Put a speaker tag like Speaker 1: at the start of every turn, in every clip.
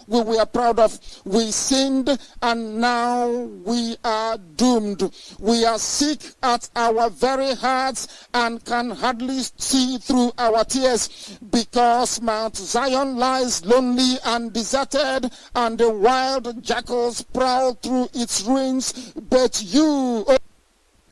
Speaker 1: all we are proud of. We sinned and now we are doomed. We are sick at our very hearts and can hardly see through our tears, because Mount Zion lies lonely and deserted, and the wild jackals prowl through its ruins. But you,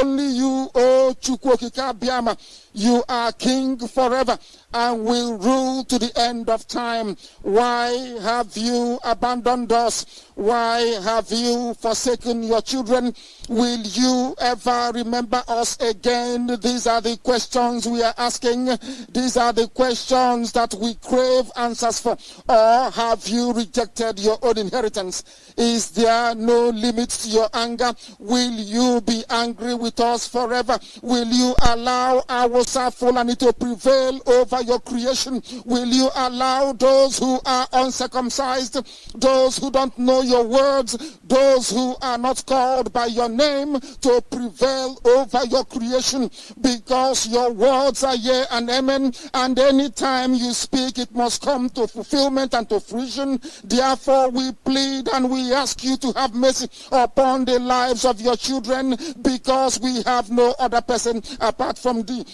Speaker 1: only you, O Chukwokika Biama, you are king forever and will rule to the end of time. Why have you abandoned us? Why have you forsaken your children? Will you ever remember us again? These are the questions we are asking. These are the questions that we crave answers for. Or have you rejected your own inheritance? Is there no limit to your anger? Will you be angry with us forever? Will you allow our Fulani to prevail over your creation? Will you allow those who are uncircumcised, those who don't know your words, those who are not called by your name, to prevail over your creation? Because your words are yea and amen, and any time you speak, it must come to fulfillment and to fruition. Therefore, we plead and we ask you to have mercy upon the lives of your children, because we have no other person apart from thee.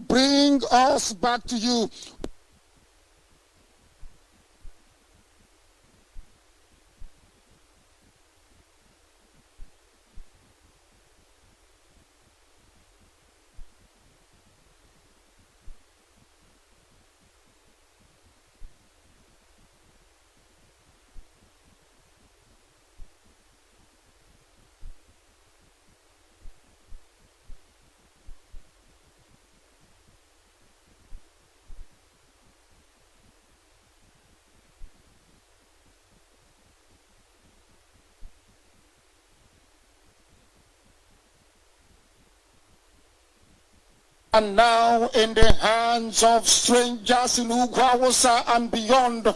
Speaker 1: Bring us back to you. And now in the hands of strangers in Ugwawosa and beyond,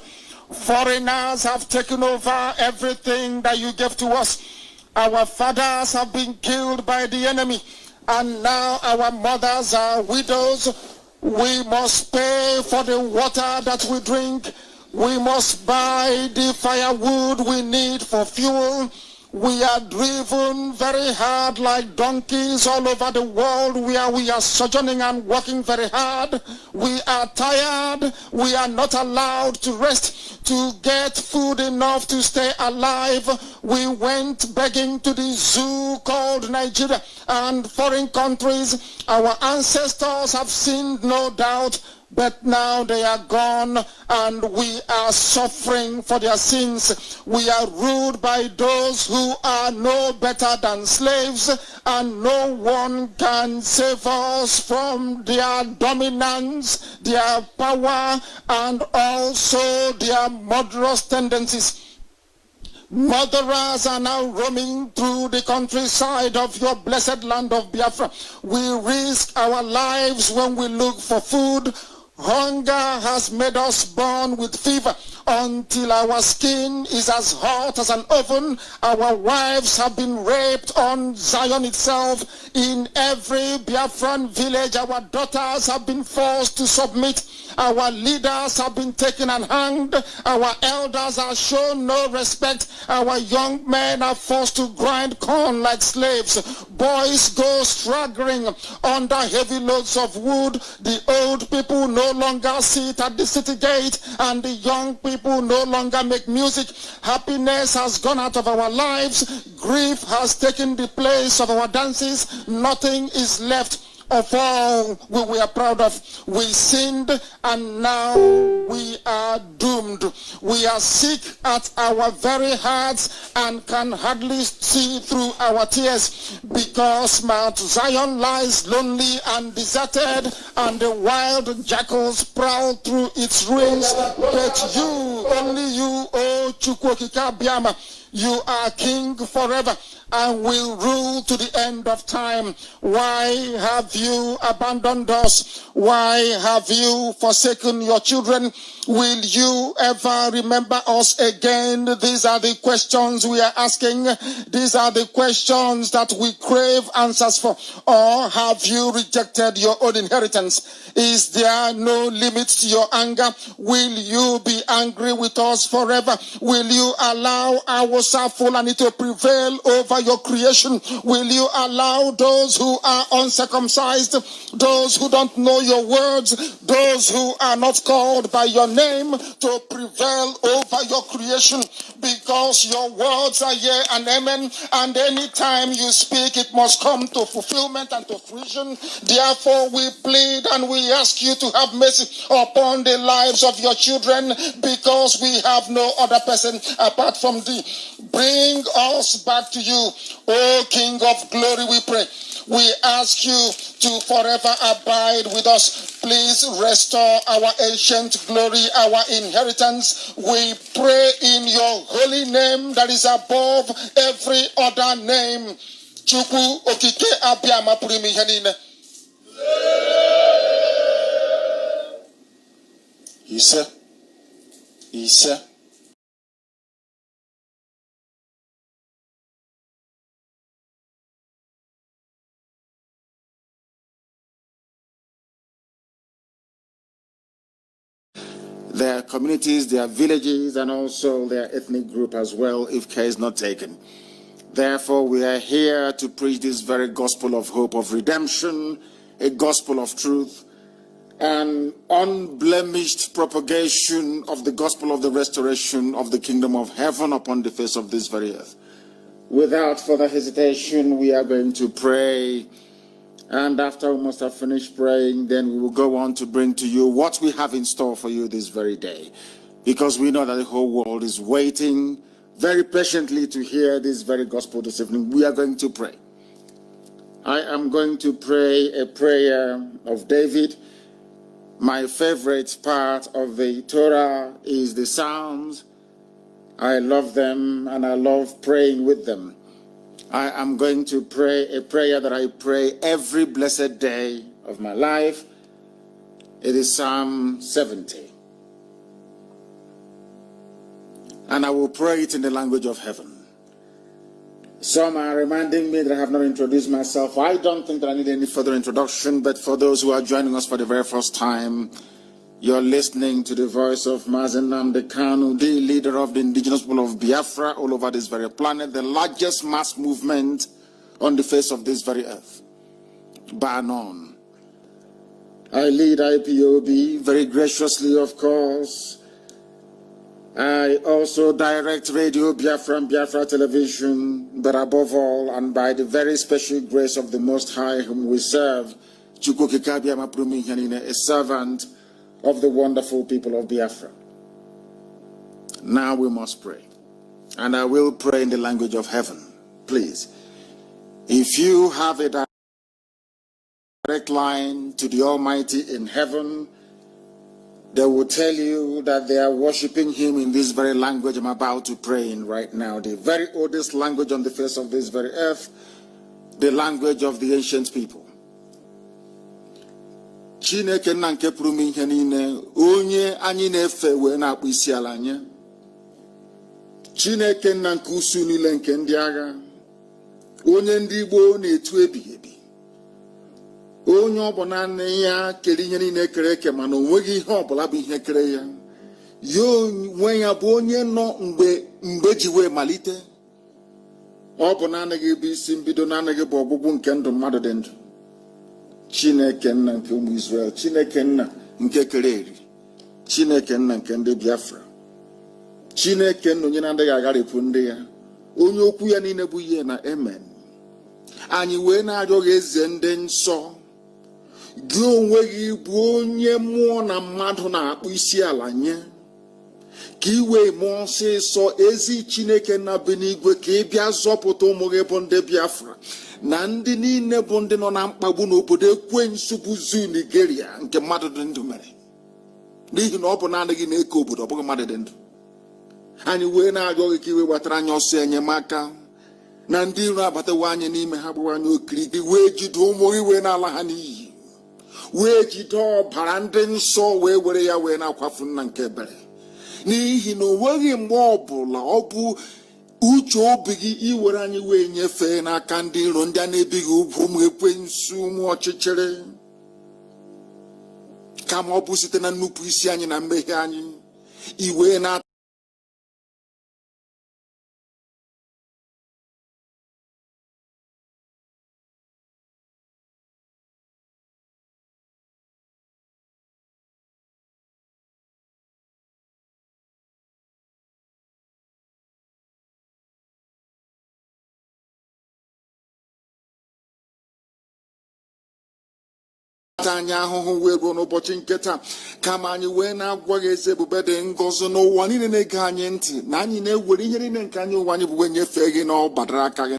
Speaker 1: foreigners have taken over everything that you gave to us. Our fathers have been killed by the enemy, and now our mothers are widows. We must pay for the water that we drink. We must buy the firewood we need for fuel. We are driven very hard like donkeys all over the world, where we are sojourning and working very hard. We are tired. We are not allowed to rest, to get food enough to stay alive. We went begging to the zoo called Nigeria and foreign countries. Our ancestors have sinned, no doubt, but now they are gone and we are suffering for their sins. We are ruled by those who are no better than slaves, and no one can save us from their dominance, their power, and also their murderous tendencies. Murderers are now roaming through the countryside of your blessed land of Biafra. We risk our lives when we look for food. Hunger has made us burn with fever until our skin is as hot as an oven. Our wives have been raped on Zion itself. In every Biafran village, our daughters have been forced to submit. Our leaders have been taken and hanged. Our elders are shown no respect. Our young men are forced to grind corn like slaves. Boys go struggling under heavy loads of wood. The old people no longer sit at the city gate, and the young people no longer make music. Happiness has gone out of our lives. Grief has taken the place of our dances. Nothing is left of all we are proud of. We sinned and now we are doomed. We are sick at our very hearts and can hardly see through our tears, because Mount Zion lies lonely and deserted, and the wild jackals prowl through its ruins. But you, only you, O Chukwokika Biama, You are king forever and will rule to the end of time. Why have you abandoned us? Why have you forsaken your children? Will you ever remember us again? These are the questions we are asking. These are the questions that we crave answers for. Or have you rejected your own inheritance? Is there no limit to your anger? Will you be angry with us forever? Will you allow our Fulani to prevail over your creation? Will you allow those who are uncircumcised, those who don't know your words, those who are not called by your name to prevail over your creation? Because your words are yea and amen, and anytime you speak, it must come to fulfillment and to fruition. Therefore, we plead and we ask you to have mercy upon the lives of your children, because we have no other person apart from thee. Bring us back to you, O King of glory, we pray. We ask you to forever abide with us. Please restore our ancient glory, our inheritance. We pray in your holy name that is above every other name. Chukwu okike abịama pụrụ ime ihe niile. Ise. Their communities, their villages, and also their ethnic group as well, if care is not taken. Therefore, we are here to preach this very gospel of hope, of redemption, a gospel of truth, an unblemished propagation of the gospel of the restoration of the kingdom of heaven upon the face of this very earth. Without further hesitation, we are going to pray. And after we must have finished praying, then we will go on to bring to you what we have in store for you this very day. Because we know that the whole world is waiting very patiently to hear this very gospel this evening. We are going to pray. I am going to pray a prayer of David. My favorite part of the Torah is the Psalms. I love them and I love praying with them. I am going to pray a prayer that I pray every blessed day of my life. It is Psalm 70. And I will pray it in the language of heaven. Some are reminding me that I have not introduced myself. I don't think that I need any further introduction, but for those who are joining us for the very first time, you're listening to the voice of Mazen Nnamdi Kanu, the leader of the indigenous people of Biafra all over this very planet, the largest mass movement on the face of this very earth, bar none. I lead IPOB very graciously, of course. I also direct Radio Biafra and Biafra Television, but above all, and by the very special grace of the Most High whom we serve, a servant of the wonderful people of Biafra. Now we must pray. And I will pray in the language of heaven. Please, if you have a direct line to the Almighty in heaven, they will tell you that they are worshiping Him in this very language I'm about to pray in right now. The very oldest language on the face of this very earth, the language of the ancient people. Chineke nna nke pụrụ ime ihe niile, onye anyị na-efe wee na-akpụ isi ala nye. Chineke nna nke usu niile nke ndị agha, onye ndị Igbo na-etu ebighị ebi. Onye ọbụla naanị ya kere ihe niile kere eke, mana onweghị ihe ọbụla bụ ihe kere ya. Ya onwe ya bụ onye nọ mgbe ji wee malite. Ọ bụ naanị gị bụ isi mbido, naanị gị bụ ọgwụgwụ nke ndụ mmadụ dị ndụ. Chineke nna nke ụmụ Israel, Chineke nna nke kere eri, Chineke nna nke ndị Biafra, Chineke nna onye na-adịghị agharịpụ ndị ya, onye okwu ya niile bụ ihe na amen. Anyị wee na-arịọ gị eze ndị nsọ, gị onwe gị bụ onye mmụọ na mmadụ na-akpụ isi ala nye, ka ị wee mụọ ọsịsọ ezi Chineke na bi n'igwe, ka ị bịa zọpụta ụmụ gị bụ ndị Biafra na ndị niile bụ ndị nọ na mkpagbu n'obodo ekwensu bụ Nigeria nke mmadụ dị ndụ mere, n'ihi na ọ bụ naanị gị na-eke obodo, ọ bụghị mmadụ dị ndụ.
Speaker 2: Anyị wee na-agọghị ka iwe gbatara anyị ọsọ enyemaka na ndị iro abatawa anyị n'ime ha gbawa anyị okirikiri wee jide ụmụ gị wee na-ala ha n'iyi wee jide ọbara ndị nsọ wee were ya wee na-akwafu nna nke ebere n'ihi na o nweghị mgbe ọbụla ọ bụ uche obi gị iwere anyị wee nyefee n'aka ndị iro ndị a na-ebighị ugwu ụmụ ekwensu ụmụ ọchịchịrị kama ọ bụ site na nnupụ isi anyị na mmehie anyị iwe na anyị ahụhụ wee ruo n'ụbọchị nke taa kama anyị wee na-agwa gị eze ebube dị ngọzi n'ụwa niile na-ege anyị ntị na anyị na-ewere ihe niile nke anyị ụwa anyị bụ wee nyefee gị na ọ gbadara aka gị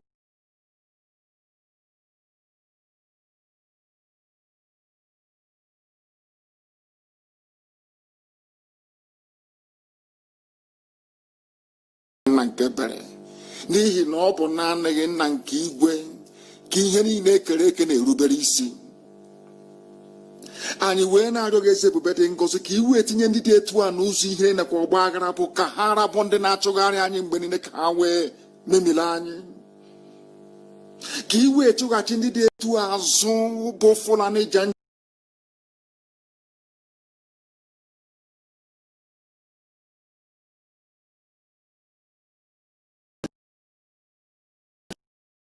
Speaker 2: nna nke ebere n'ihi na ọ bụ naanị gị nna nke igwe ka ihe niile ekere eke na-erubere isi. Anyị wee na-arịọ gị eze ebube dị ngọzi ka iwe etinye ndị dị etu a n'ụzọ ihe nakwa ọgba aghara bụ ka ha rabụ ndị na-achụgharị anyị mgbe niile ka ha wee memile anyị, ka iwe chụghachi ndị dị etu azụ bụ Fulani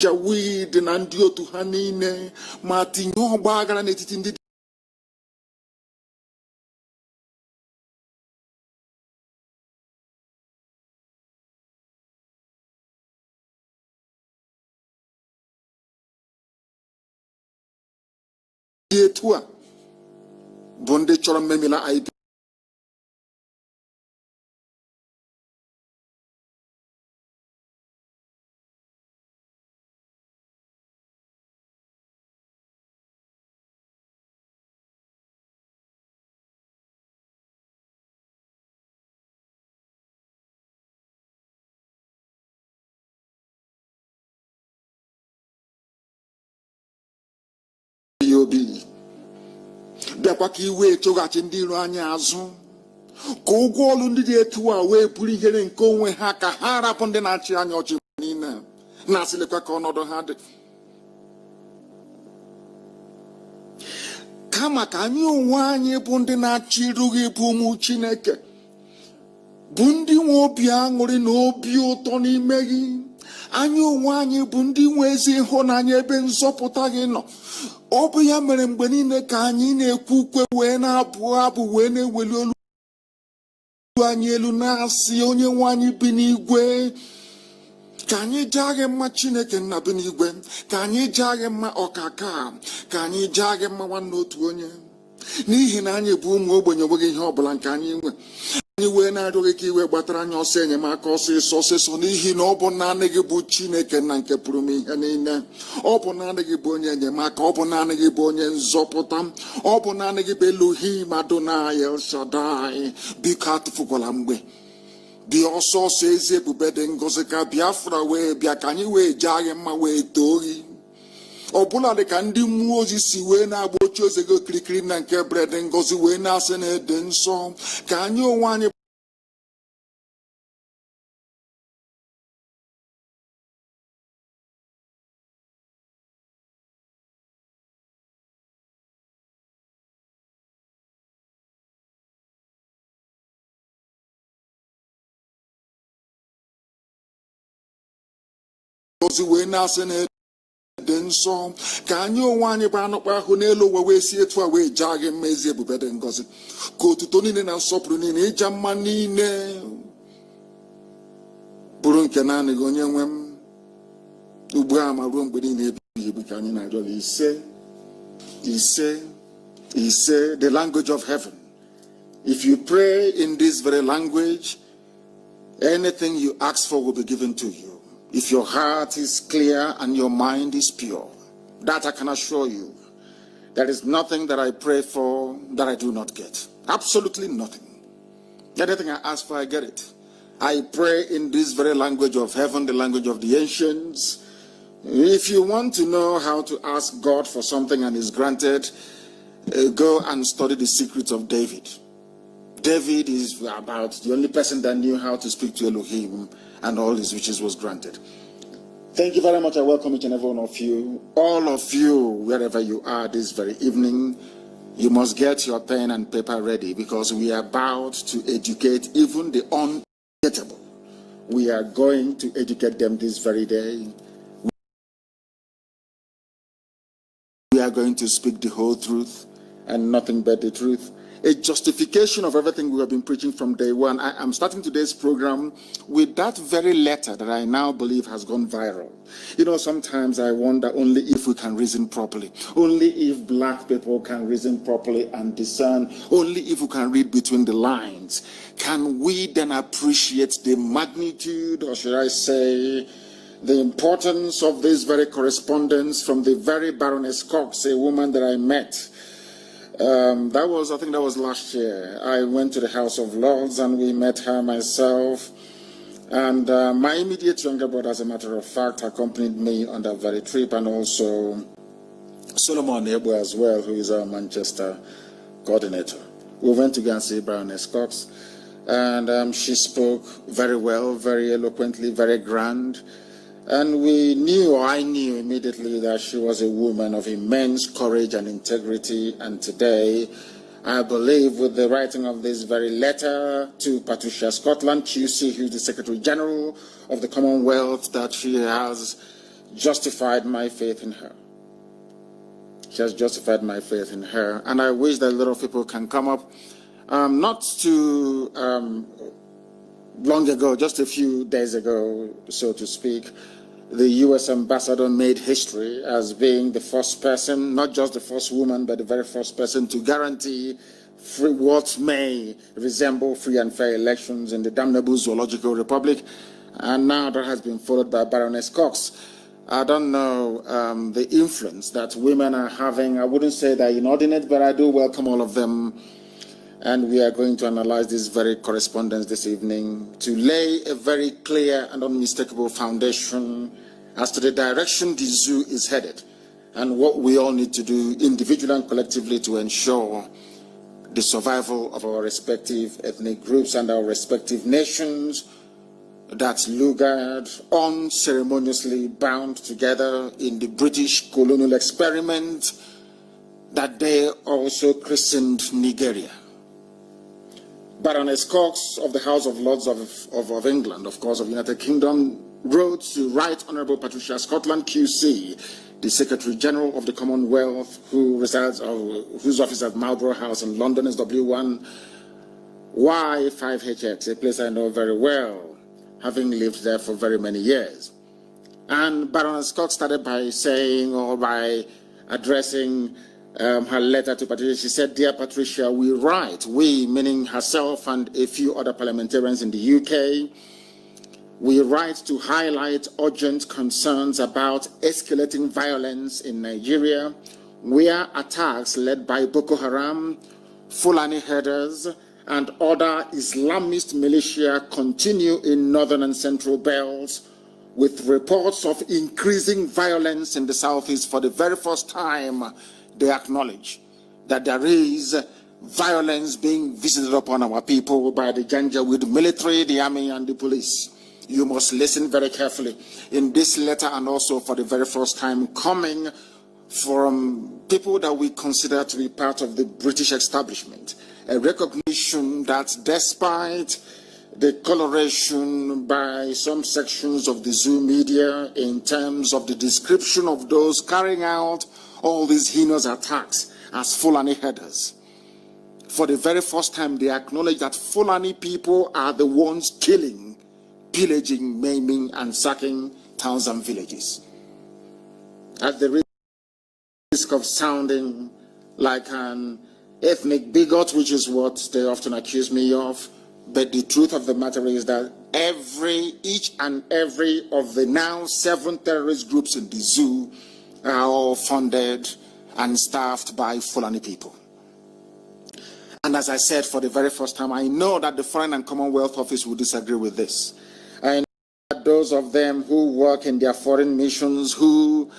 Speaker 2: Janjaweed na ndị otu ha niile ma tinye ọgba aghara n'etiti ndị dị etu a bụ ndị chọrọ mmemila IP. Bịakwa ka iwe chụghachi ndị iro anyị azụ ka ụgwọ ọlụ ndị dị etu a wee bụrụ ihere nke onwe ha ka ha rapụ ndị na-achị anya ọchị niile na-asịlekwa ka ọnọdụ ha dị, kama ka anyị onwe anyị bụ ndị na-achị irughị bụ ụmụ Chineke bụ ndị nwe obi aṅụrị na obi ụtọ n'ime gị. Anyị onwe anyị bụ ndị nwe ezi ịhụnanya ebe nzọpụta gị nọ. Ọ bụ ya mere mgbe niile ka anyị na-ekwu ukwe wee na-abụ abụ wee na-eweli olu anyị elu na-asị onye nwe anyị bi n'igwe, ka anyị jaa gị mma Chineke nna bi n'igwe, ka anyị jaa gị mma ọkaka, ka anyị jaa gị mma nwanne otu onye, n'ihi na anyị bụ ụmụ ogbenye nweghị ihe ọbụla nke anyị nwe. Anyị wee na-arịọ gị ka iwe gbatara anyị ọsọ enyemaka ọsịsọ n'ihi na ọ bụ naanị gị bụ Chineke na nke pụrụ m ihe niile. Ọ bụ naanị gị bụ onye enyemaka, ọ bụ naanị gị bụ onye nzọpụta, ọ bụ naanị gị bụ Elohim Adonai El Shaddai. Biko atụfukwala mgbe bịa ọsọ ezi ebube dị ngọzi ka Biafra wee bịa ka anyị wee jaa gị mma wee too gị. Ọbụla dị ka ndị mmụọ ozi si wee na-agba oche oze gị okirikiri na nke bred ngọzi wee na-asị na ede nsọ, ka anyị onwe anyị ozi wee na-asị na dị nsọ, ka anyị onwe anyị bụ anụkpa ahụ n'elu ụwa wee si etu a wee jaa gị mma ezi ebube dị ngọzi. Ka otuto niile na nsọpụrụ niile ịja mma niile bụrụ nke naanị gị onye nwe m ugbu a ma ruo mgbe niile ebighị ebi ka anyị na-arịọ gị. Ise, the language of heaven. If you pray in this very language, anything you ask for will be given to you. If your heart is clear and your mind is pure, that I can assure you, there is nothing that I pray for that I do not get. Absolutely nothing. Anything I ask for, I get it. I pray in this very language of heaven, the language of the ancients. If you want to know how to ask God for something and is granted, go and study the secrets of David. David is about the only person that knew how to speak to Elohim, and all his wishes was granted. Thank you very much. I welcome each and every one of you. All of you, wherever you are this very evening, you must get your pen and paper ready, because we are about to educate even the uneducable. We are going to educate them this very day. We are going to speak the whole truth and nothing but the truth. A justification of everything we have been preaching from day one. I am starting today's program with that very letter that I now believe has gone viral. You know, sometimes I wonder only if we can reason properly, only if black people can reason properly and discern, only if we can read between the lines, can we then appreciate the magnitude, or should I say, the importance of this very correspondence from the very Baroness Cox, a woman that I met. I think that was last year. I went to the House of Lords and we met her, myself, and my immediate younger brother, as a matter of fact, accompanied me on that very trip, and also Solomon Ebo as well, who is our Manchester coordinator. We went to go and see Baroness Cox, and she spoke very well, very eloquently, very grand. And I knew immediately that she was a woman of immense courage and integrity. And today, I believe with the writing of this very letter to Patricia Scotland, QC, who is the Secretary General of the Commonwealth, that she has justified my faith in her. She has justified my faith in her. And I wish that a lot of people can come up. Not too long ago, just a few days ago, so to speak, the U.S. ambassador made history as being the first person, not just the first woman, but the very first person to guarantee what may resemble free and fair elections in the damnable zoological republic. And now that has been followed by Baroness Cox. I don't know the influence that women are having. I wouldn't say they're inordinate, but I do welcome all of them. And we are going to analyze this very correspondence this evening to lay a very clear and unmistakable foundation as to the direction the zoo is headed and what we all need to do individually and collectively to ensure the survival of our respective ethnic groups and our respective nations that Lugard unceremoniously bound together in the British colonial experiment that they also christened Nigeria. Baroness Cox of the House of Lords of England, of course, of the United Kingdom, wrote to Right Honourable Patricia Scotland, QC, the Secretary General of the Commonwealth, whose office is at Marlborough House in London is W1 Y5HX, a place I know very well, having lived there for very many years. And Baroness Cox started by saying, or by addressing her letter to Patricia. She said, "Dear Patricia, we write," we meaning herself and a few other parliamentarians in the UK, "we write to highlight urgent concerns about escalating violence in Nigeria, where attacks led by Boko Haram, Fulani herders, and other Islamist militia continue in northern and central belts, with reports of increasing violence in the southeast. For the very first time, they acknowledge that there is violence being visited upon our people by the Janjaweed military, the army, and the police." You must listen very carefully in this letter, and also for the very first time coming from people that we consider to be part of the British establishment. A recognition that despite the coloration by some sections of the Zoo media in terms of the description of those carrying out all these heinous attacks as Fulani herders, for the very first time they acknowledge that Fulani people are the ones killing, pillaging, maiming, and sacking towns and villages. At the risk of sounding like an ethnic bigot, which is what they often accuse me of, but the truth of the matter is that each and every of the now 7 terrorist groups in the zoo are all funded and staffed by Fulani people. And as I said, for the very first time, I know that the Foreign and Commonwealth Office will disagree with this. I know that those of them who work in their foreign missions, who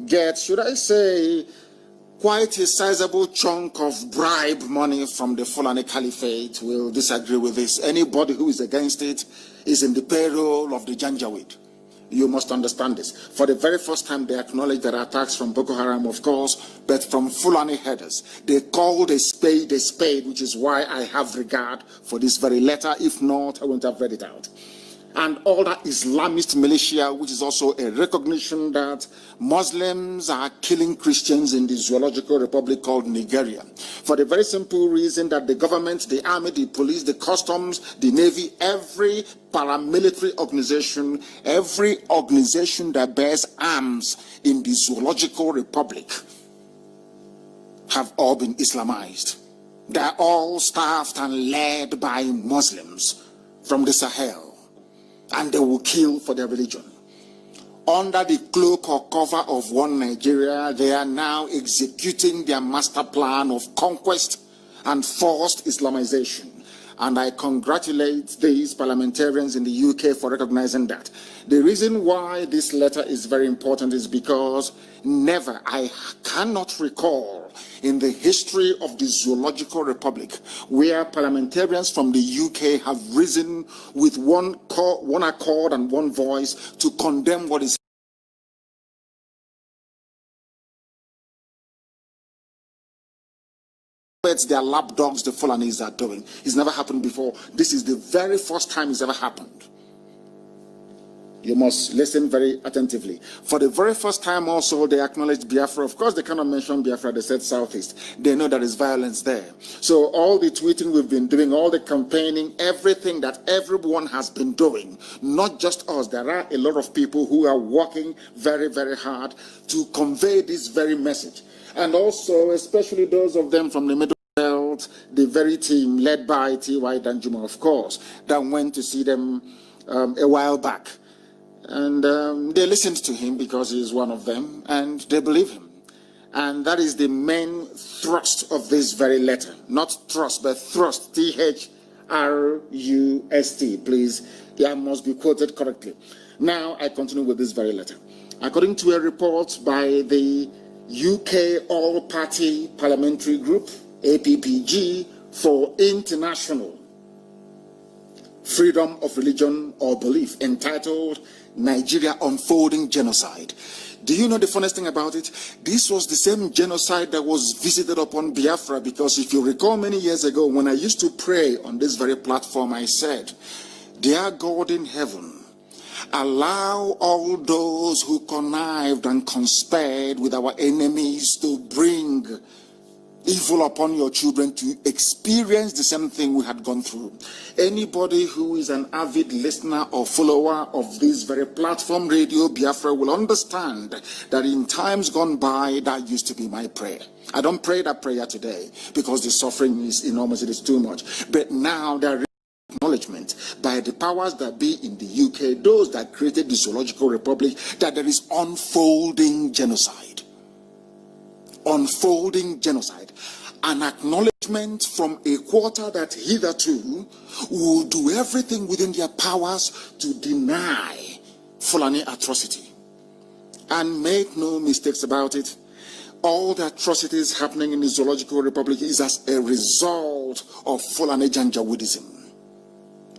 Speaker 2: get, should I say, quite a sizable chunk of bribe money from the Fulani Caliphate, will disagree with this. Anybody who is against it is in the payroll of the Janjaweed. You must understand this. For the very first time, they acknowledge there are attacks from Boko Haram, of course, but from Fulani headers. They called a spade, which is why I have regard for this very letter. If not, I wouldn't have read it out. And all that Islamist militia, which is also a recognition that Muslims are killing Christians in the zoological republic called Nigeria. For the very simple reason that the government, the army, the police, the customs, the navy, every paramilitary organization, every organization that bears arms in the zoological republic have all been Islamized. They're all staffed and led by Muslims from the Sahel. And they will kill for their religion. Under the cloak or cover of one Nigeria, they are now executing their master plan of conquest and forced Islamization. And I congratulate these parliamentarians in the UK for recognizing that. The reason why this letter is very important is because never, I cannot recall in the history of the Zoological Republic where parliamentarians from the UK have risen with one accord and one voice to condemn what is their lapdogs, the Fulanis are doing. It's never happened before. This is the very first time it's ever happened. You must listen very attentively. For the very first time also, they acknowledged Biafra. Of course, they cannot mention Biafra. They said Southeast. They know there is violence there. So all the tweeting we've been doing, all the campaigning, everything that everyone has been doing, not just us. There are a lot of people who are working very, very hard to convey this very message. And also, especially those of them from the Middle Belt, the very team led by T.Y. Danjuma, of course, that went to see them a while back. And they listened to him because he is one of them, and they believe him. And that is the main thrust of this very letter. Not trust, but thrust, T-H-R-U-S-T. Please, that must be quoted correctly. Now, I continue with this very letter. According to a report by the UK All-Party Parliamentary Group, APPG, for International Freedom of Religion or Belief, entitled Nigeria Unfolding Genocide. Do you know the funniest thing about it? This was the same genocide that was visited upon Biafra, because if you recall many years ago when I used to pray on this very platform, I said, "Dear God in heaven, allow all those who connived and conspired with our enemies to bring evil upon your children to experience the same thing we had gone through." Anybody who is an avid listener or follower of this very platform, Radio Biafra, will understand that in times gone by, that used to be my prayer. I don't pray that prayer today because the suffering is enormous, it is too much. But now there is acknowledgement by the powers that be in the UK, those that created the Zoological Republic, that there is unfolding genocide. Unfolding genocide. An acknowledgement from a quarter that hitherto will do everything within their powers to deny Fulani atrocity. And make no mistakes about it, all the atrocities happening in the Zoological Republic is as a result of Fulani Janjaweedism.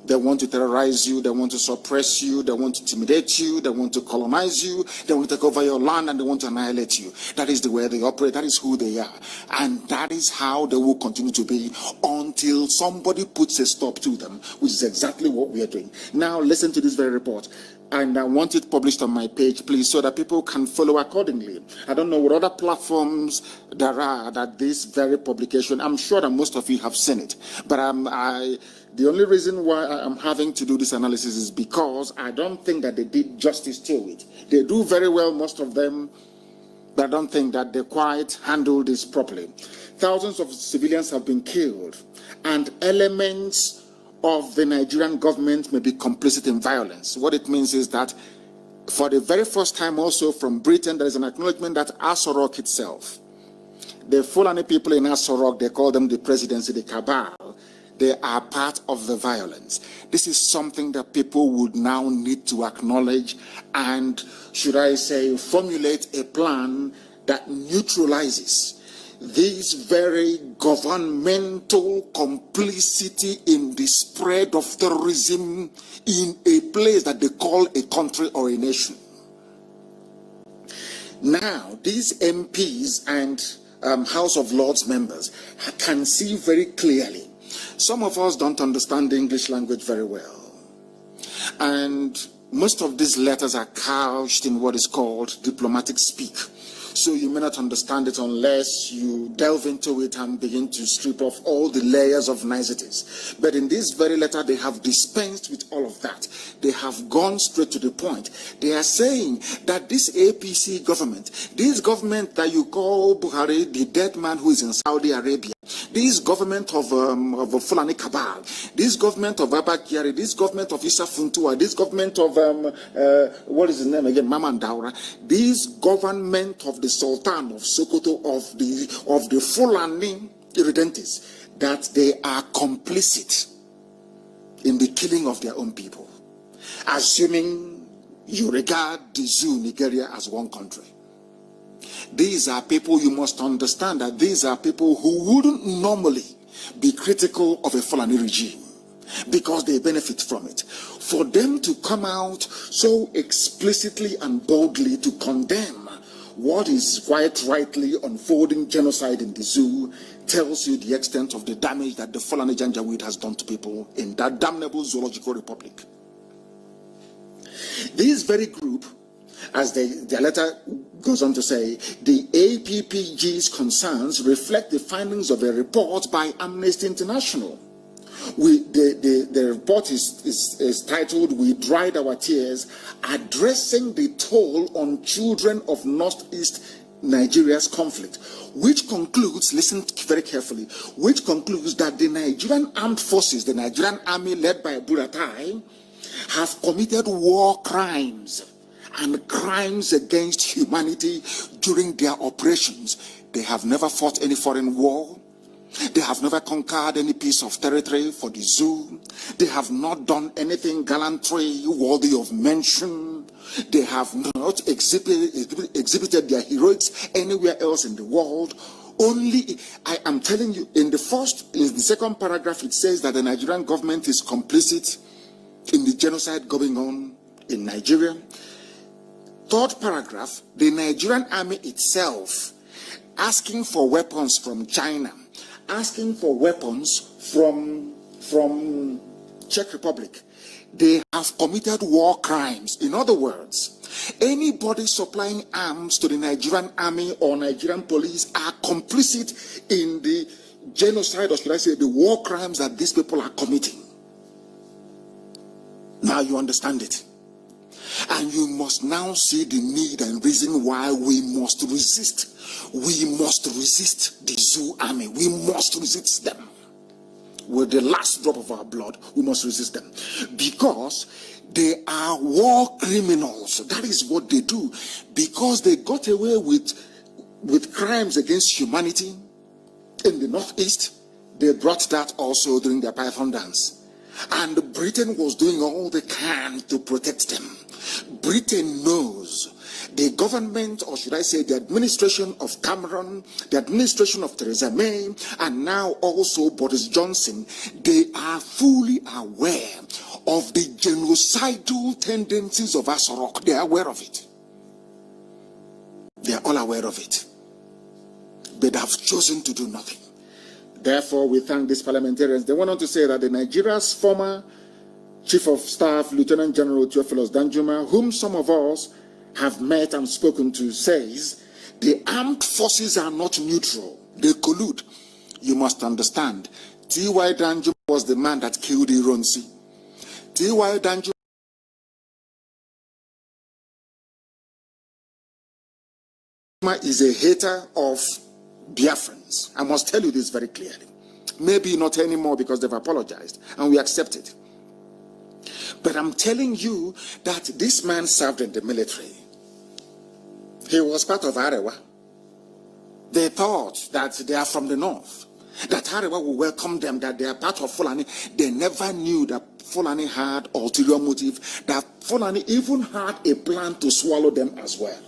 Speaker 2: They want to terrorize you, they want to suppress you, they want to intimidate you, they want to colonize you, they want to take over your land, and they want to annihilate you. That is the way they operate, that is who they are. And that is how they will continue to be until somebody puts a stop to them, which is exactly what we are doing. Now listen to this very report. And I want it published on my page, please, so that people can follow accordingly. I don't know what other platforms there are that this very publication, I'm sure that most of you have seen it. But the only reason why I'm having to do this analysis is because I don't think that they did justice to it. They do very well, most of them, but I don't think that they quite handled this properly. Thousands of civilians have been killed, and elements of the Nigerian government may be complicit in violence. What it means is that for the very first time also from Britain, there is an acknowledgement that Aso Rock itself The Fulani people in Asorok, they call them the presidency, the cabal. They are part of the violence. This is something that people would now need to acknowledge and, should I say, formulate a plan that neutralizes this very governmental complicity in the spread of terrorism in a place that they call a country or a nation. Now, these MPs and House of Lords members can see very clearly. Some of us don't understand the English language very well. And most of these letters are couched in what is called diplomatic speak. So you may not understand it unless you delve into it and begin to strip off all the layers of niceties. But in this very letter, they have dispensed with all of that. They have gone straight to the point. They are saying that this APC government, this government that you call Buhari, the dead man who is in Saudi Arabia, this government of Fulani Cabal, this government of Abba Kyari, this government of Issa Funtua, this government of, what is his name again, Maman Daura, this government of the Sultan of Sokoto, of the Fulani Irredentis, that they are complicit in the killing of their own people, assuming you regard the zoo, Nigeria, as one country. These are people, you must understand that these are people who wouldn't normally be critical of a Fulani regime because they benefit from it. For them to come out so explicitly and boldly to condemn what is quite rightly unfolding genocide in the zoo tells you the extent of the damage that the Fulani Janjaweed has done to people in that damnable zoological republic. This very group, as their letter goes on to say, the APPG's concerns reflect the findings of a report by Amnesty International. The report is titled, "We Dried Our Tears, Addressing the Toll on Children of Northeast Nigeria's Conflict," which concludes, listen very carefully, which concludes that the Nigerian armed forces, the Nigerian army led by Buratai, have committed war crimes and crimes against humanity during their operations. They have never fought any foreign war. They have never conquered any piece of territory for the zoo. They have not done anything gallantry worthy of mention. They have not exhibited their heroics anywhere else in the world. Only, I am telling you, in the second paragraph, it says that the Nigerian government is complicit in the genocide going on in Nigeria. Third paragraph, the Nigerian army itself asking for weapons from China, asking for weapons from Czech Republic. They have committed war crimes. In other words, anybody supplying arms to the Nigerian army or Nigerian police are complicit in the genocide, or should I say the war crimes that these people are committing. Now you understand it. And you must now see the need and reason why we must resist. We must resist the zoo army. We must resist them. With the last drop of our blood, we must resist them. Because they are war criminals. That is what they do. Because they got away with crimes against humanity in the Northeast, they brought that also during their Python dance. And Britain was doing all they can to protect them. Britain knows the government, or should I say the administration of Cameron, the administration of Theresa May, and now also Boris Johnson, they are fully aware of the genocidal tendencies of Asorok. They are aware of it. They are all aware of it. But have chosen to do nothing. Therefore, we thank these parliamentarians. They went on to say that the Nigeria's former Chief of Staff, Lieutenant General Theophilus Danjuma, whom some of us have met and spoken to, says the armed forces are not neutral. They collude. You must understand, T.Y. Danjuma was the man that killed Ironsi. T.Y. Danjuma is a hater of Biafrans. I must tell you this very clearly. Maybe not anymore because they've apologized and we accept it. But I'm telling you that this man served in the military. He was part of Arewa. They thought that they are from the north, that Hariwa will welcome them, that they are part of Fulani. They never knew that Fulani had ulterior motive, that Fulani even had a plan to swallow them as well.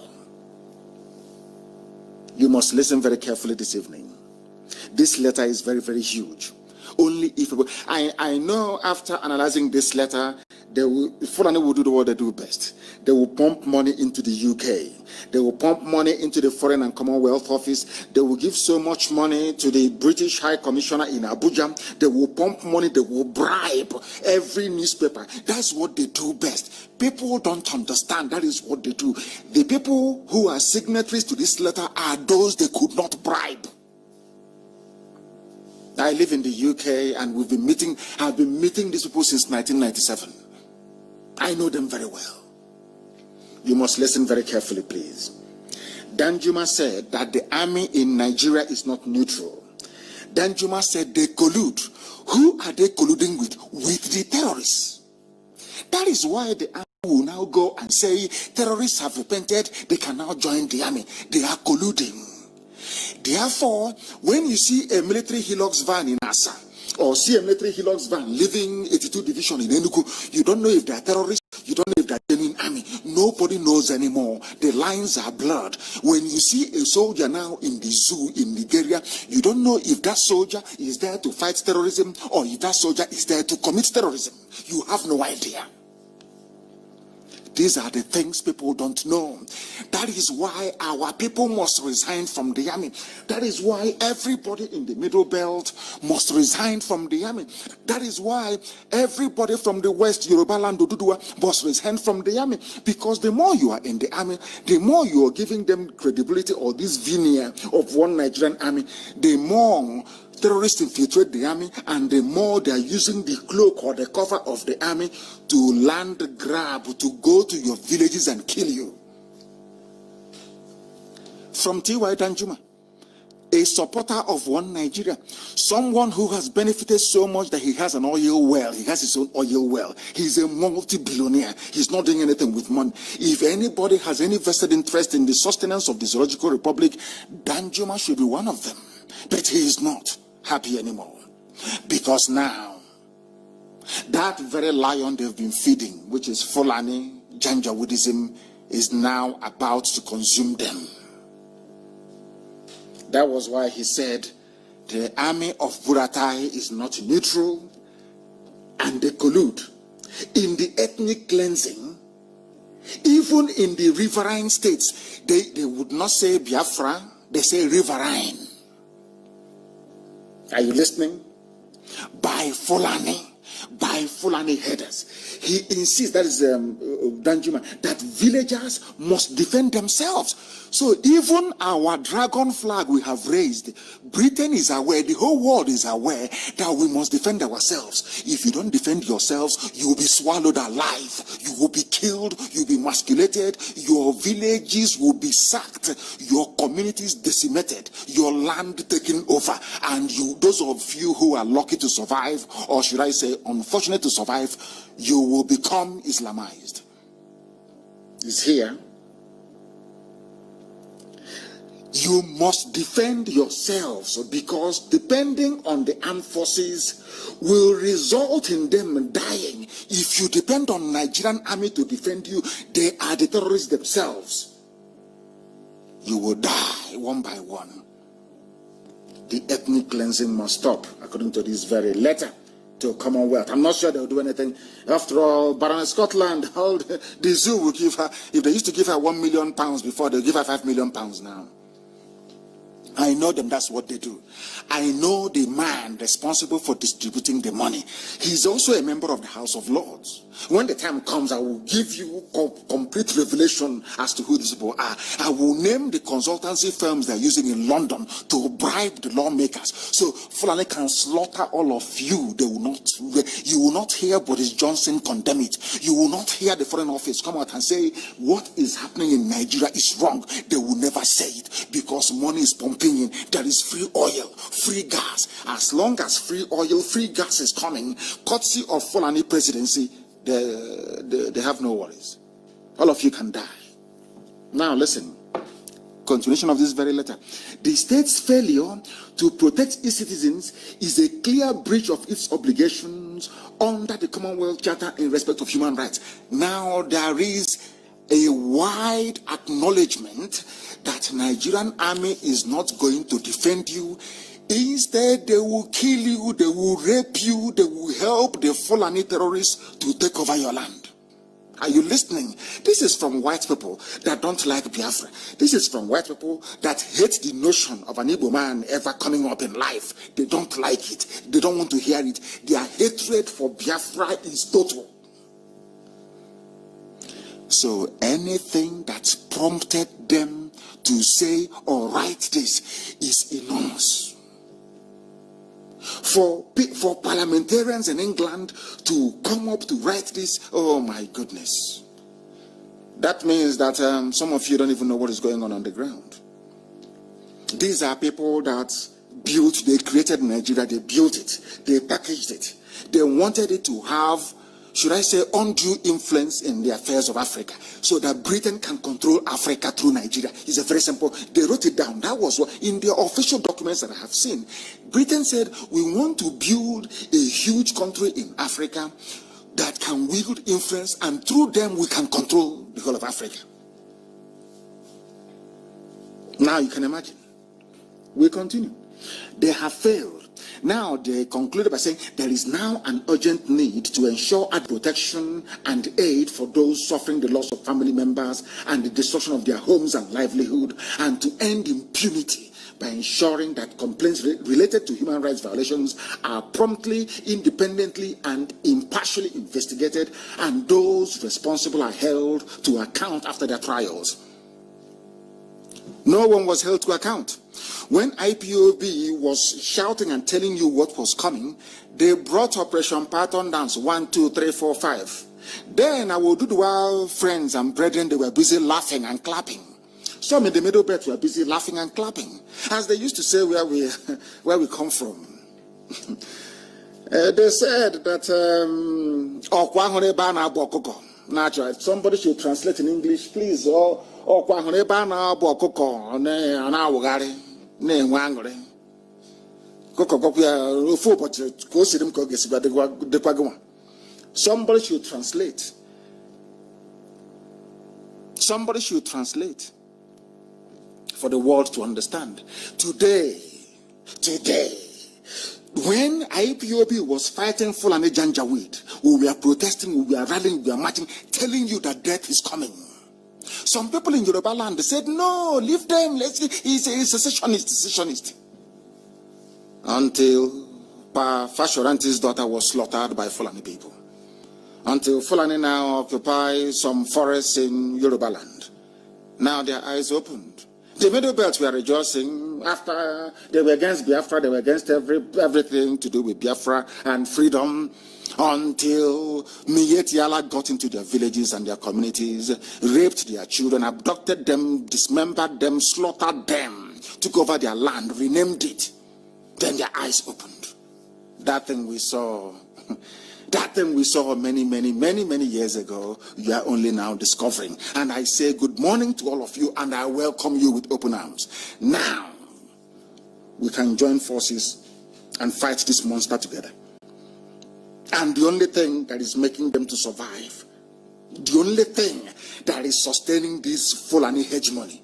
Speaker 2: You must listen very carefully this evening. This letter is very, very huge. Only if I know after analyzing this letter, Fulani will do what they do best. They will pump money into the UK. They will pump money into the Foreign and Commonwealth Office. They will give so much money to the British High Commissioner in Abuja. They will pump money. They will bribe every newspaper. That's what they do best. People don't understand. That is what they do. The people who are signatories to this letter are those they could not bribe. I live in the UK and I've been meeting these people since 1997. I know them very well. You must listen very carefully, please. Danjuma said that the army in Nigeria is not neutral. Danjuma said they collude. Who are they colluding with? With the terrorists. That is why the army will now go and say terrorists have repented, they can now join the army. They are colluding. Therefore, when you see a military Hilux van in Asa, or see a military Hilux van leaving 82 Division in Enugu, you don't know if they are terrorists, you don't know if they are genuine army. Nobody knows anymore. The lines are blurred. When you see a soldier now in the zoo in Nigeria, you don't know if that soldier is there to fight terrorism or if that soldier is there to commit terrorism. You have no idea. These are the things people don't know. That is why our people must resign from the army. That is why everybody in the Middle Belt must resign from the army. That is why everybody from the West, Yoruba land, Oduduwa, must resign from the army. Because the more you are in the army, the more you are giving them credibility or this veneer of one Nigerian army, the more terrorists infiltrate the army, and the more they are using the cloak or the cover of the army to land grab, to go to your villages and kill you. From T.Y. Danjuma, a supporter of one Nigeria, someone who has benefited so much that he has an oil well, he has his own oil well. He's a multi-billionaire. He's not doing anything with money. If anybody has any vested interest in the sustenance of the Zoological Republic, Danjuma should be one of them. But he is not happy anymore, because now that very lion they've been feeding, which is Fulani Janjaweedism, is now about to consume them. That was why he said the army of Buratai is not neutral, and they collude in the ethnic cleansing. Even in the riverine states, they would not say Biafra, they say riverine. Are you listening? By Fulani headers. He insists, that is Danjuma, that villagers must defend themselves. So even our dragon flag we have raised, Britain is aware, the whole world is aware that we must defend ourselves. If you don't defend yourselves, you will be swallowed alive. You will be killed, you will be emasculated, your villages will be sacked, your communities decimated, your land taken over, and you, those of you who are lucky to survive, or should I say unfortunate to survive, you will become Islamized. It's here. You must defend yourselves, because depending on the armed forces will result in them dying. If you depend on Nigerian army to defend you, they are the terrorists themselves. You will die one by one. The ethnic cleansing must stop, according to this very letter to Commonwealth. I'm not sure they'll do anything. After all, Baroness Scotland, the zoo will give her, if they used to give her £1 million before, they'll give her £5 million now. I know them, that's what they do. I know the man responsible for distributing the money. He's also a member of the House of Lords. When the time comes, I will give you complete revelation as to who these people are. I will name the consultancy firms they're using in London to bribe the lawmakers. So Fulani can slaughter all of you. You will not hear Boris Johnson condemn it. You will not hear the Foreign Office come out and say what is happening in Nigeria is wrong. They will never say it, because money is pumping in. There is free oil, free gas. As long as free oil, free gas is coming, courtesy of Fulani presidency, they have no worries. All of you can die. Now listen. Continuation of this very letter. The state's failure to protect its citizens is a clear breach of its obligations under the Commonwealth Charter in respect of human rights. Now there is a wide acknowledgement that Nigerian army is not going to defend you. Instead, they will kill you, they will rape you, they will help the Fulani terrorists to take over your land. Are you listening? This is from white people that don't like Biafra. This is from white people that hate the notion of an Igbo man ever coming up in life. They don't like it. They don't want to hear it. Their hatred for Biafra is total. So anything that prompted them to say or write this is enormous. For parliamentarians in England to come up to write this, oh my goodness. That means that some of you don't even know what is going on the ground. These are people that they created Nigeria, they built it, they packaged it. They wanted it to have, should I say, undue influence in the affairs of Africa, so that Britain can control Africa through Nigeria. It's a very simple. They wrote it down. That was what, in the official documents that I have seen. Britain said, we want to build a huge country in Africa that can wield influence, and through them we can control the whole of Africa. Now you can imagine. We continue. They have failed. Now they concluded by saying there is now an urgent need to ensure protection and aid for those suffering the loss of family members and the destruction of their homes and livelihood, and to end impunity by ensuring that complaints related to human rights violations are promptly, independently, and impartially investigated, and those responsible are held to account after their trials. No one was held to account. When IPOB was shouting and telling you what was coming, they brought Operation Python Dance 1, 2, 3, 4, 5. Then our Oduduwa friends and brethren, they were busy laughing and clapping. Some in the Middle Belt were busy laughing and clapping, as they used to say where we come from. They said that somebody should translate in English, please. Somebody should translate. Somebody should translate for the world to understand. Today, when IPOB was fighting Fulani Janjaweed, we were protesting, we were rallying, we were marching, telling you that death is coming. Some people in Yoruba land, they said, no, leave them, he's a secessionist. Until Pa Fashoranti's daughter was slaughtered by Fulani people. Until Fulani now occupy some forests in Yoruba land. Now their eyes opened. The Middle Belt were rejoicing after they were against Biafra, they were against everything to do with Biafra and freedom, until Miyetiala got into their villages and their communities, raped their children, abducted them, dismembered them, slaughtered them, took over their land, renamed it. Then their eyes opened. That thing we saw many years ago, you are only now discovering. And I say good morning to all of you, and I welcome you with open arms. Now, we can join forces and fight this monster together. And the only thing that is making them to survive, the only thing that is sustaining this Fulani hegemony,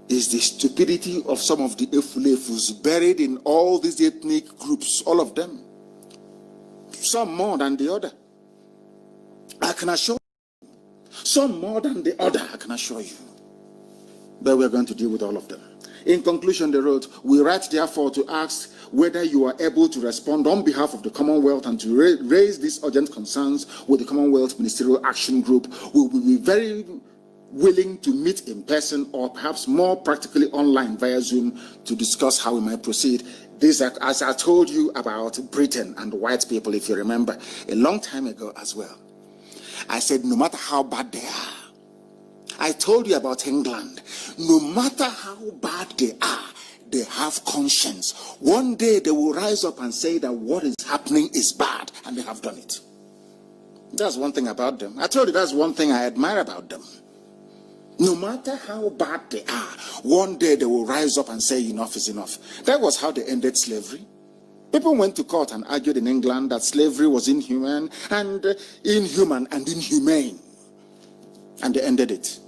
Speaker 2: is the stupidity of some of the Efulefus buried in all these ethnic groups, all of them. Some more than the other. I can assure you. Some more than the other, I can assure you. But we're going to deal with all of them. In conclusion, they wrote, we write therefore to ask whether you are able to respond on behalf of the Commonwealth and to raise these urgent concerns with the Commonwealth Ministerial Action Group. We will be very willing to meet in person, or perhaps more practically online via Zoom, to discuss how we might proceed. This, as I told you about Britain and white people, if you remember, a long time ago as well. I said, no matter how bad they are, I told you about England, no matter how bad they are, they have conscience. One day they will rise up and say that what is happening is bad, and they have done it. That's one thing about them. I told you that's one thing I admire about them. No matter how bad they are, one day they will rise up and say enough is enough. That was how they ended slavery. People went to court and argued in England that slavery was inhuman and inhumane. And they ended it.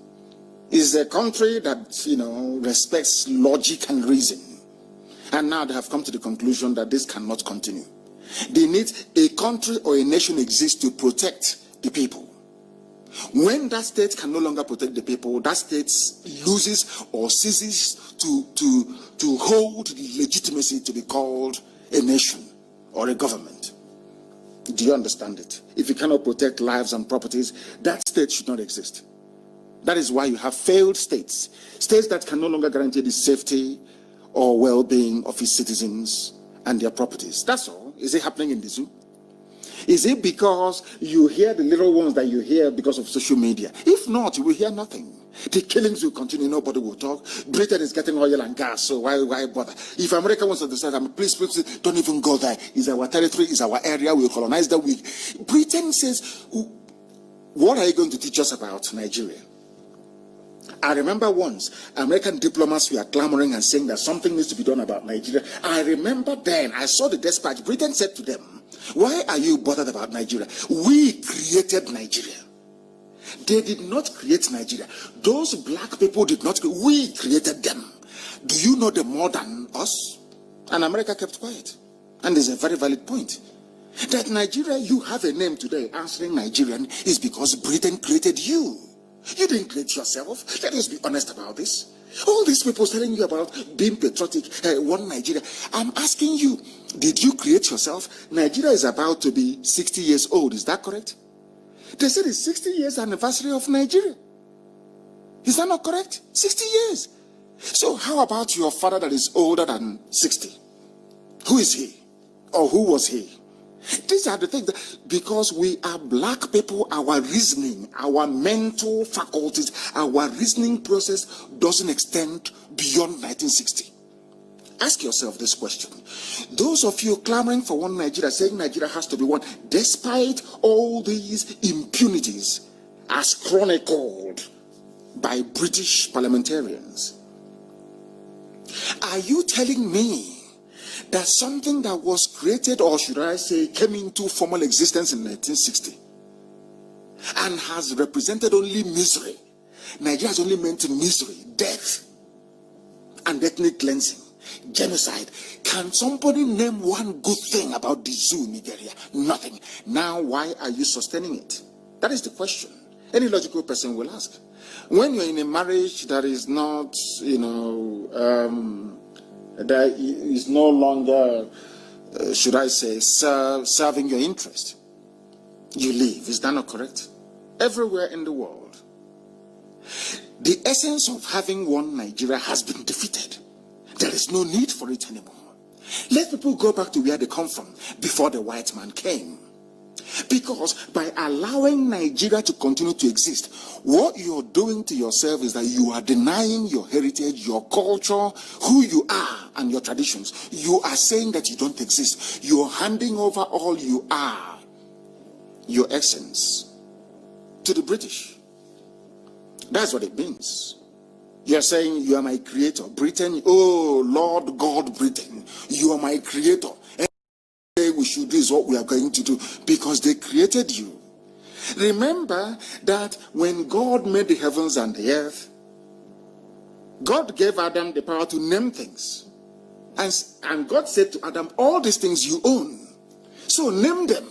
Speaker 2: It's a country that, respects logic and reason. And now they have come to the conclusion that this cannot continue. They need a country or a nation exists to protect the people. When that state can no longer protect the people, that state loses or ceases to hold legitimacy to be called a nation or a government. Do you understand it? If you cannot protect lives and properties, that state should not exist. That is why you have failed states. States that can no longer guarantee the safety or well-being of its citizens and their properties. That's all. Is it happening in the zoo? Is it because you hear the little ones that you hear because of social media? If not, you will hear nothing. The killings will continue, nobody will talk. Britain is getting oil and gas, so why bother? If America wants to decide, please don't even go there. It's our territory, it's our area, we'll colonize that. Britain says, what are you going to teach us about Nigeria? I remember once, American diplomats were clamoring and saying that something needs to be done about Nigeria. I remember then, I saw the dispatch. Britain said to them, why are you bothered about Nigeria? We created Nigeria. They did not create Nigeria. Those black people did not. We created them. Do you know them more than us? And America kept quiet. And there's a very valid point. That Nigeria, you have a name today answering Nigerian is because Britain created you. You didn't create yourself. Let us be honest about this. All these people telling you about being patriotic, one Nigeria. I'm asking you, did you create yourself? Nigeria is about to be 60 years old. Is that correct? They said it's 60 years anniversary of Nigeria. Is that not correct? 60 years. So how about your father that is older than 60? Who is he? Or who was he? These are the things that, because we are black people, our reasoning, our mental faculties, our reasoning process doesn't extend beyond 1960. Ask yourself this question. Those of you clamoring for one Nigeria, saying Nigeria has to be one, despite all these impunities as chronicled by British parliamentarians, are you telling me that something that was created, or should I say came into formal existence in 1960 and has represented only misery, Nigeria has only meant misery, death and ethnic cleansing, genocide? Can somebody name one good thing about the zoo in Nigeria? Nothing. Now why are you sustaining it? That is the question any logical person will ask. When you're in a marriage that is not, that is no longer, should I say, serving your interest, you leave. Is that not correct? Everywhere in the world, the essence of having one Nigeria has been defeated. There is no need for it anymore. Let people go back to where they come from before the white man came. Because by allowing Nigeria to continue to exist, what you're doing to yourself is that you are denying your heritage, your culture, who you are, and your traditions. You are saying that you don't exist. You're handing over all you are, your essence, to the British. That's what it means. You're saying you are my creator. Britain, oh Lord God, Britain, you are my creator. We should do is what we are going to do because they created you. Remember that when God made the heavens and the earth, God gave Adam the power to name things. And God said to Adam, all these things you own, so name them.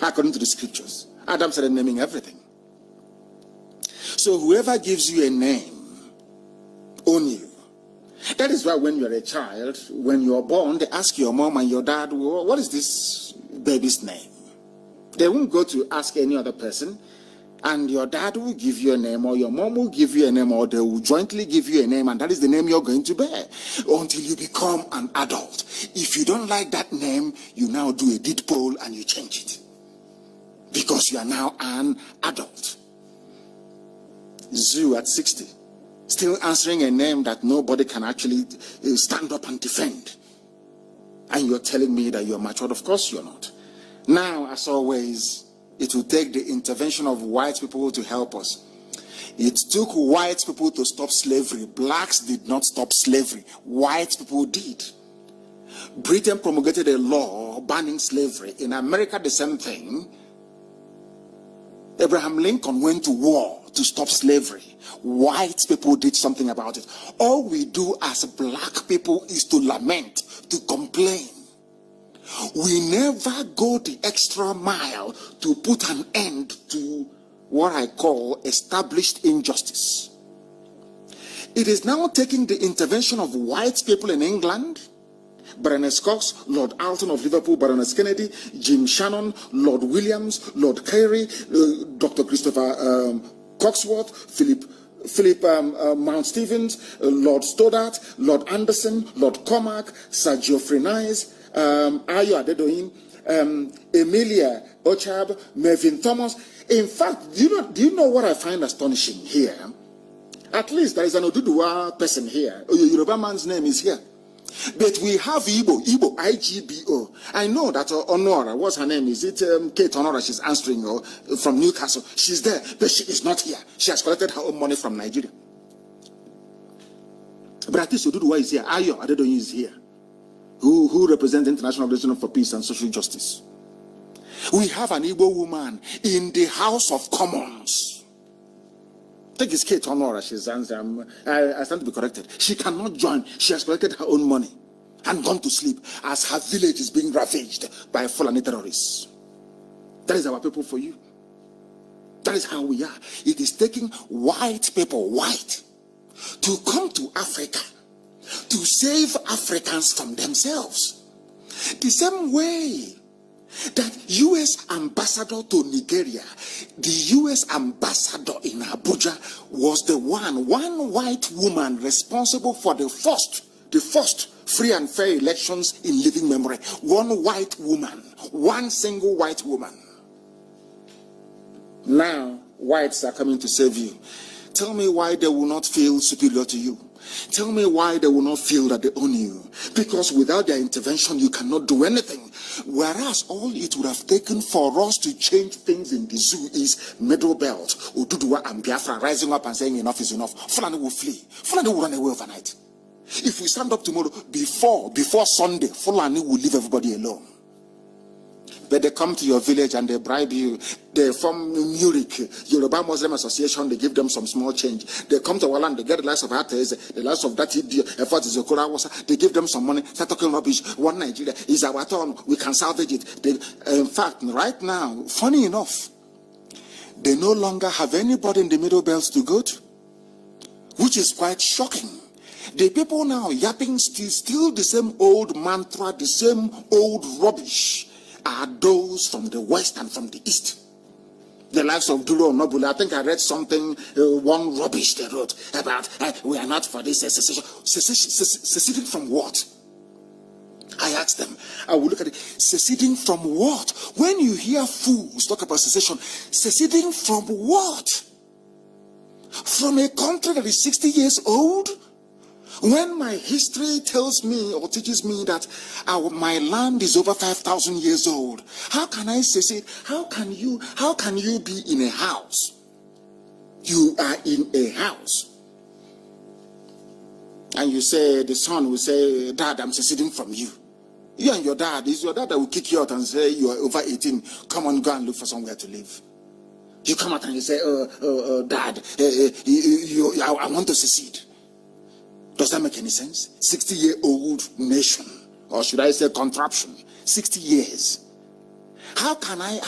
Speaker 2: According to the scriptures, Adam started naming everything. So whoever gives you a name, own you. That is why when you're a child, when you're born, they ask your mom and your dad, well, what is this baby's name? They won't go to ask any other person, and your dad will give you a name, or your mom will give you a name, or they will jointly give you a name, and that is the name you're going to bear until you become an adult. If you don't like that name, you now do a deed poll and you change it because you are now an adult. Zoo at 60. Still answering a name that nobody can actually stand up and defend. And you're telling me that you're matured? Of course you're not. Now, as always, it will take the intervention of white people to help us. It took white people to stop slavery. Blacks did not stop slavery. White people did. Britain promulgated a law banning slavery. In America, the same thing. Abraham Lincoln went to war to stop slavery. White people did something about it. All we do as black people is to lament, to complain. We never go the extra mile to put an end to what I call established injustice. It is now taking the intervention of white people in England, Baroness Cox, Lord Alton of Liverpool, Baroness Kennedy, Jim Shannon, Lord Williams, Lord Carey, Dr. Christopher Coxworth, Philip Mount Stevens, Lord Stoddart, Lord Anderson, Lord Cormac, Sir Geoffrey Nice, Ayo Adedoyin, Emilia Ochab, Mervyn Thomas. In fact, do you know what I find astonishing here? At least there is an Oduduwa person here. A Yoruba man's name is here. But we have Igbo, IGBO. I know that Honora, what's her name? Is it Kate Honora? She's answering from Newcastle. She's there, but she is not here. She has collected her own money from Nigeria. But at least Oduduwa is here. Ayo Adedoyin is here. Who represent the International Organization for Peace and Social Justice. We have an Igbo woman in the House of Commons. I think it's Kate Honora. She's answering. I stand to be corrected. She cannot join. She has collected her own money and gone to sleep as her village is being ravaged by Fulani terrorists. That is our people for you. That is how we are. It is taking white people, to come to Africa to save Africans from themselves. The same way that U.S. ambassador to Nigeria, the U.S. ambassador in Abuja was the one white woman responsible for the first free and fair elections in living memory. One white woman, one single white woman. Now, whites are coming to save you. Tell me why they will not feel superior to you. Tell me why they will not feel that they own you. Because without their intervention, you cannot do anything. Whereas all it would have taken for us to change things in the zoo is Middle Belt, Oduduwa and Biafra rising up and saying enough is enough. Fulani will flee. Fulani will run away overnight. If we stand up tomorrow, before Sunday, Fulani will leave everybody alone. But they come to your village and they bribe you. They're from Munich, Yoruba Muslim Association, they give them some small change. They come to our land, they get the likes of Hatters, the likes of that effort is Okura, they give them some money, start talking rubbish. One Nigeria is our turn, we can salvage it. In fact, right now, funny enough, they no longer have anybody in the Middle Belt to go to, which is quite shocking. The people now yapping still the same old mantra, the same old rubbish are those from the west and from the east. The likes of Duro Nobule. I think I read something, one rubbish they wrote about, we are not for this secession. Seceding from what? I asked them. I will look at it. Seceding from what? When you hear fools talk about secession, seceding from what? From a country that is 60 years old? When my history tells me or teaches me that my land is over 5,000 years old, how can I secede? How can you be in a house? You are in a house. And you say, the son will say, Dad, I'm seceding from you. You and your dad, it's your dad that will kick you out and say, you are over 18. Come on, go and look for somewhere to live. You come out and you say, Dad, I want to secede. Does that make any sense? 60-year-old nation, or should I say contraption? 60 years. How can I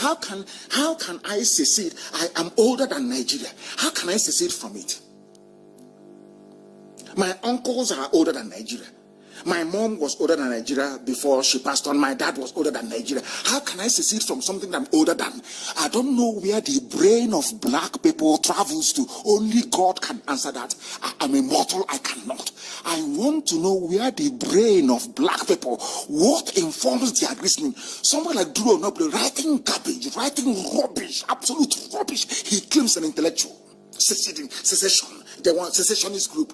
Speaker 2: secede? I am older than Nigeria. How can I secede from it? My uncles are older than Nigeria. My mom was older than Nigeria before she passed on. My dad was older than Nigeria. How can I secede from something that I'm older than? I don't know where the brain of black people travels to. Only God can answer that. I'm immortal, I cannot. I want to know where the brain of black people, what informs their reasoning. Someone like Duro Noble writing garbage, writing rubbish, absolute rubbish. He claims an intellectual. Secession. They want secessionist group.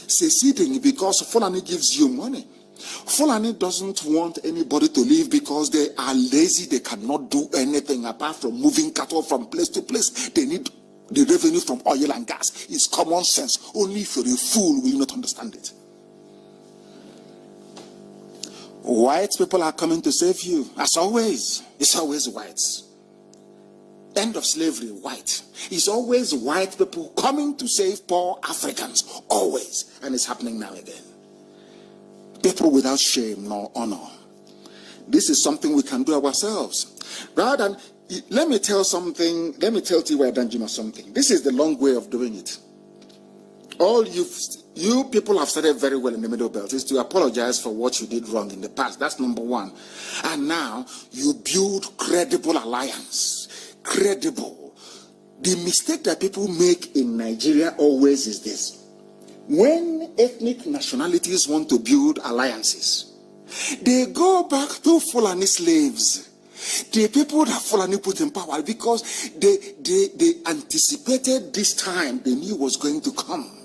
Speaker 2: Seceding because Fulani gives you money. Fulani doesn't want anybody to leave because they are lazy. They cannot do anything apart from moving cattle from place to place. They need The revenue from oil and gas is common sense. Only if you're a fool will you not understand it. White people are coming to save you. As always, it's always whites. End of slavery, white. It's always white people coming to save poor Africans. Always. And it's happening now again. People without shame nor honor. This is something we can do ourselves. Rather than, let me tell T.Y. Danjuma something. This is the long way of doing it. All you people have started very well in the Middle Belt is to apologize for what you did wrong in the past. That's number one. And now you build credible alliance. Credible. The mistake that people make in Nigeria always is this. When ethnic nationalities want to build alliances, they go back to Fulani slaves. The people that Fulani put in power, because they anticipated this time they knew was going to come.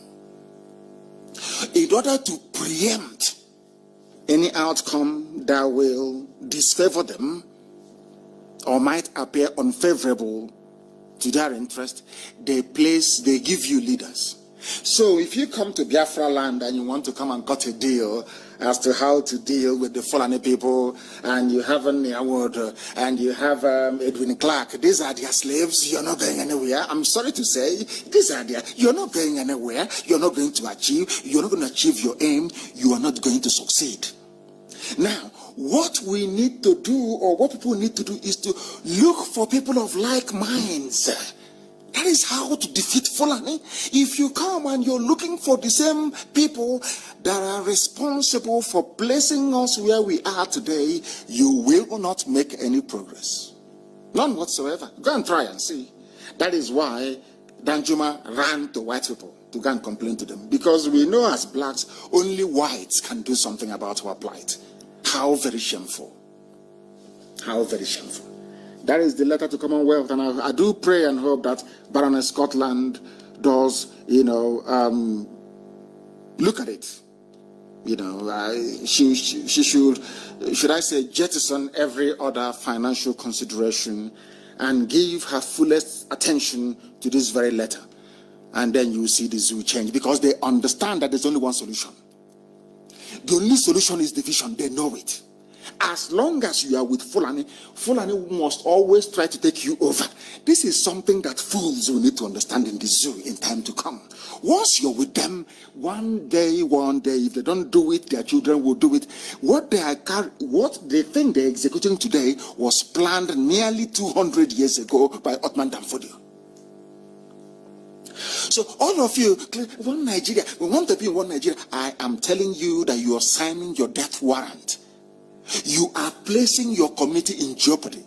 Speaker 2: In order to preempt any outcome that will disfavor them or might appear unfavorable to their interest, they give you leaders. So if you come to Biafra land and you want to come and cut a deal as to how to deal with the Fulani people, and you have an award, and you have Edwin Clark, these are their slaves, you're not going anywhere. I'm sorry to say, you're not going anywhere, you're not going to achieve your aim, you are not going to succeed. Now, what we need to do, or what people need to do, is to look for people of like minds. That is how to defeat Fulani. If you come and you're looking for the same people that are responsible for placing us where we are today, you will not make any progress. None whatsoever. Go and try and see. That is why Danjuma ran to white people to go and complain to them. Because we know as blacks, only whites can do something about our plight. How very shameful. How very shameful. That is the letter to Commonwealth, and I do pray and hope that Baroness Scotland does, look at it. She should I say, jettison every other financial consideration and give her fullest attention to this very letter. And then you see the zoo change, because they understand that there's only one solution. The only solution is division. They know it. As long as you are with Fulani, Fulani must always try to take you over. This is something that fools will need to understand in the zoo in time to come. Once you're with them, one day, if they don't do it, their children will do it. What they think they're executing today was planned nearly 200 years ago by Ottoman Danfodio. So all of you, one Nigeria, we want to be one Nigeria. I am telling you that you are signing your death warrant. You are placing your community in jeopardy.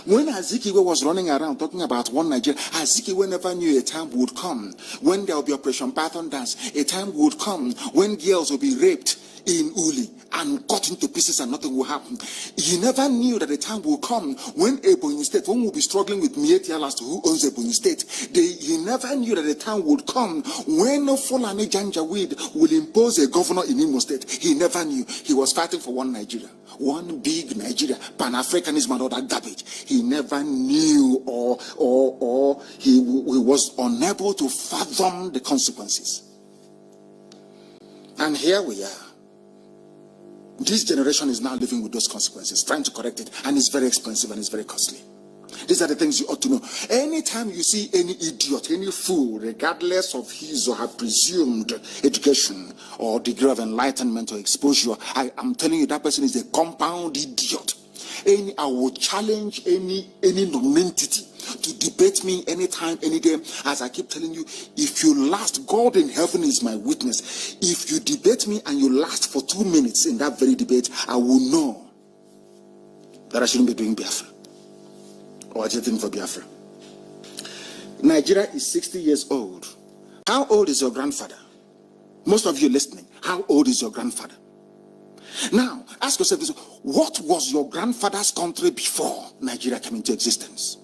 Speaker 2: When Azikiwe was running around talking about one Nigeria, Azikiwe never knew a time would come when there will be Operation Python Dance. A time would come when girls will be raped in Uli and cut into pieces and nothing will happen. He never knew that the time will come when Ebonyi State, when we'll be struggling with Mietial as to who owns Ebonyi State. He never knew that the time would come when Fulani Janjaweed will impose a governor in Imo State. He never knew. He was fighting for one Nigeria, one big Nigeria, Pan-Africanism and all that garbage. He never knew, or he was unable to fathom the consequences. And here we are. This generation is now living with those consequences, trying to correct it, and it's very expensive and it's very costly. These are the things you ought to know. Anytime you see any idiot, any fool, regardless of his or her presumed education or degree of enlightenment or exposure, I am telling you that person is a compound idiot. I will challenge any non-entity to debate me anytime, any day. As I keep telling you, if you last, God in heaven is my witness. If you debate me and you last for 2 minutes in that very debate, I will know that I shouldn't be doing Biafra or agitating for Biafra. Nigeria is 60 years old. How old is your grandfather? Most of you listening, how old is your grandfather? Now, ask yourself this: what was your grandfather's country before Nigeria came into existence?